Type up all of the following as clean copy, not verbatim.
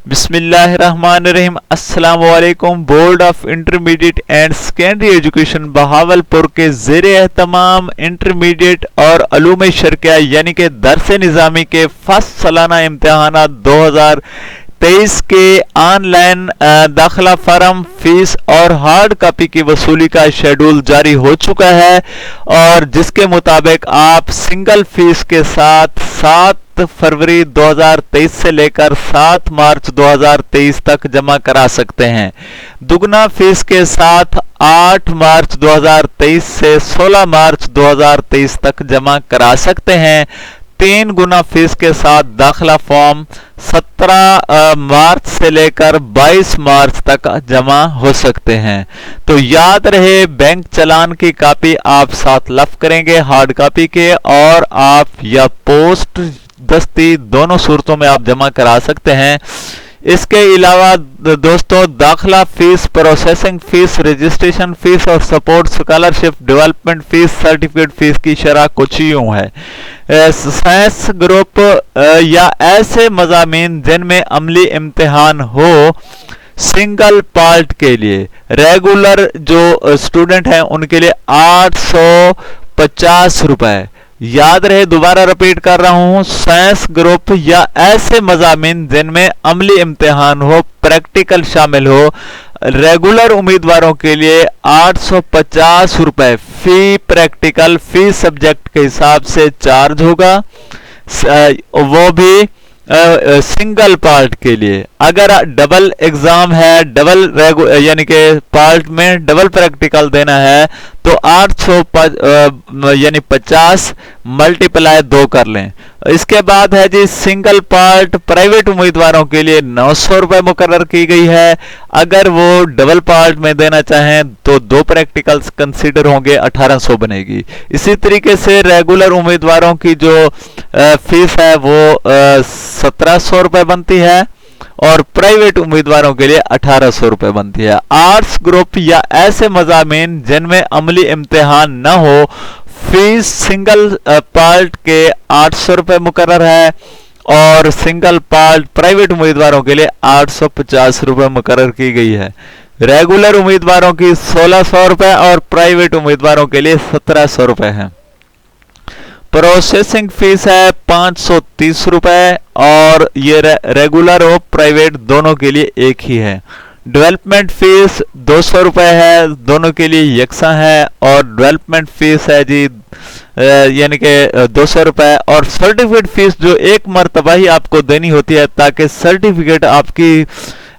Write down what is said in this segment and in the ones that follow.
بسم اللہ الرحمن الرحیم۔ السلام علیکم۔ Board of intermediate and secondary education Bahawalpur کے زیر اہتمام انٹرمیڈیٹ اور علوم شرعیہ یعنی کہ درس نظامی کے فرسٹ سالانہ امتحانات 2023 کے آن لائن داخلہ فارم، فیس اور ہارڈ کاپی کی وصولی کا شیڈول جاری ہو چکا ہے، اور جس کے مطابق آپ سنگل فیس کے ساتھ 7 فروری 2023 سے لے کر 7 مارچ 2023 تک جمع کرا سکتے ہیں۔ دگنا فیس کے ساتھ 8 مارچ 2023 سے 16 مارچ 2023 تک جمع کرا سکتے ہیں۔ 3 گنا فیس کے ساتھ داخلہ فارم 17 مارچ سے لے کر 22 مارچ تک جمع ہو سکتے ہیں۔ تو یاد رہے، بینک چلان کی کاپی آپ ساتھ لفظ کریں گے ہارڈ کاپی کے، اور آپ یا پوسٹ دستی دونوں صورتوں میں آپ جمع کرا سکتے ہیں۔ اس کے علاوہ دوستو، داخلہ fee, processing fee, registration fee اور support scholarship development fee, certificate fee کی شرح کچھ یوں ہے۔ سائنس گروپ یا ایسے مضامین جن میں عملی امتحان ہو، سنگل پارٹ کے لیے ریگولر جو اسٹوڈنٹ ہیں ان کے لیے 850 روپے۔ یاد رہے، دوبارہ رپیٹ کر رہا ہوں، سائنس گروپ یا ایسے مضامین جن میں عملی امتحان ہو، پریکٹیکل شامل ہو، ریگولر امیدواروں کے لیے 850 روپے فی پریکٹیکل، فی سبجیکٹ کے حساب سے چارج ہوگا، وہ بھی سنگل پارٹ کے لیے۔ اگر ڈبل ایگزام ہے، ڈبل یعنی کہ پارٹ میں ڈبل پریکٹیکل دینا ہے، تو 850 ملٹیپلائی 2 کر لیں۔ اس کے بعد ہے جی سنگل پارٹ پرائیویٹ امیدواروں کے لیے 900 روپے مقرر کی گئی ہے۔ اگر وہ ڈبل پارٹ میں دینا چاہیں تو 2 پریکٹیکلز کنسیڈر ہوں گے، 1800 بنے گی۔ اسی طریقے سے ریگولر امیدواروں کی جو فیس ہے وہ 1700 روپے بنتی ہے، اور پرائیویٹ امیدواروں کے لیے 1800 روپے بنتی ہے۔ آرٹس گروپ یا ایسے مضامین جن میں عملی امتحان نہ ہو، فیس سنگل پارٹ کے 800 روپے مقرر ہے، اور سنگل پارٹ پرائیویٹ امیدواروں کے لیے 850 روپے مقرر کی گئی ہے۔ ریگولر امیدواروں کی 1600 روپے اور پرائیویٹ امیدواروں کے لیے 1700 روپے ہیں۔ پروسیسنگ فیس ہے 530 روپے، اور یہ ریگولر اور پرائیویٹ دونوں کے لیے ایک ہی ہے۔ ڈیولپمنٹ فیس 200 روپے ہے، دونوں کے لیے یکساں ہے، اور ڈیولپمنٹ فیس ہے جی یعنی کہ 200 روپے، اور سرٹیفکیٹ فیس جو ایک مرتبہ ہی آپ کو دینی ہوتی ہے، تاکہ سرٹیفکیٹ آپ کی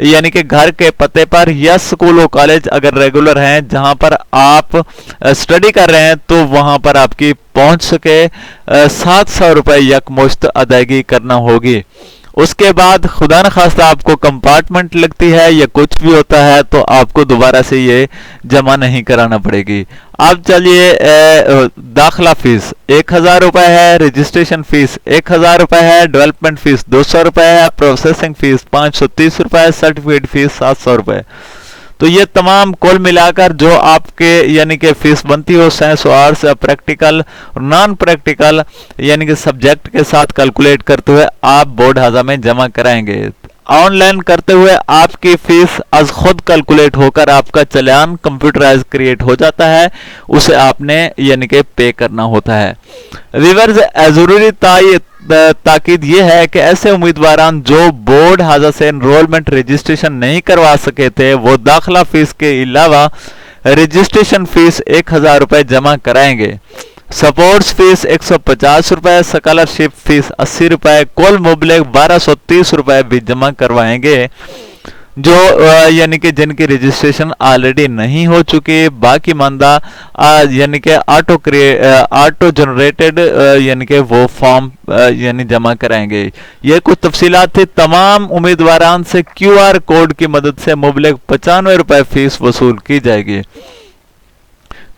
یعنی کہ گھر کے پتے پر یا اسکول و کالج اگر ریگولر ہیں جہاں پر آپ اسٹڈی کر رہے ہیں تو وہاں پر آپ کی پہنچ سکے، 700 روپے یک مشت ادائیگی کرنا ہوگی۔ اس کے بعد خدا نخواستہ آپ کو کمپارٹمنٹ لگتی ہے یا کچھ بھی ہوتا ہے تو آپ کو دوبارہ سے یہ جمع نہیں کرانا پڑے گی۔ اب چلیے، داخلہ فیس 1000 روپے ہے، رجسٹریشن فیس 1000 روپے ہے، ڈیولپمنٹ فیس 200 روپے ہے، پروسیسنگ فیس 530 روپے ہے، سرٹیفکیٹ فیس 700 روپے۔ تو یہ تمام کل ملا کر جو آپ کے یعنی کہ فیس بنتی ہو سائنس و آرٹس، پریکٹیکل اور نان پریکٹیکل یعنی کہ سبجیکٹ کے ساتھ کیلکولیٹ کرتے ہوئے آپ بورڈ ہاضہ میں جمع کرائیں گے۔ آن لائن کرتے ہوئے آپ کی فیس از خود کیلکولیٹ ہو کر آپ کا چلان کمپیوٹرائز کریٹ ہو جاتا ہے، اسے آپ نے یعنی کہ پے کرنا ہوتا ہے۔ ویورز، ضروری تاکید یہ ہے کہ ایسے امیدواران جو بورڈ ہاضہ سے انرولمنٹ رجسٹریشن نہیں کروا سکے تھے، وہ داخلہ فیس کے علاوہ رجسٹریشن فیس 1000 روپے جمع کرائیں گے۔ سپورٹس فیس 150 روپے، اسکالرشپ فیس 80 روپے، کل مبلغ 1230 روپے بھی جمع کروائیں گے، جو یعنی کہ جن کی رجسٹریشن آلریڈی نہیں ہو چکی۔ باقی ماندہ یعنی کہ آٹو جنریٹڈ یعنی کہ وہ فارم یعنی جمع کرائیں گے۔ یہ کچھ تفصیلات تھی۔ تمام امیدواران سے QR کوڈ کی مدد سے مبلغ 95 روپے فیس وصول کی جائے گی۔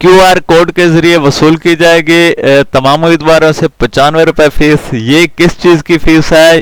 QR کوڈ کے ذریعے وصول کی جائے گی تمام امیدواروں سے 95 روپے فیس۔ یہ کس چیز کی فیس ہے؟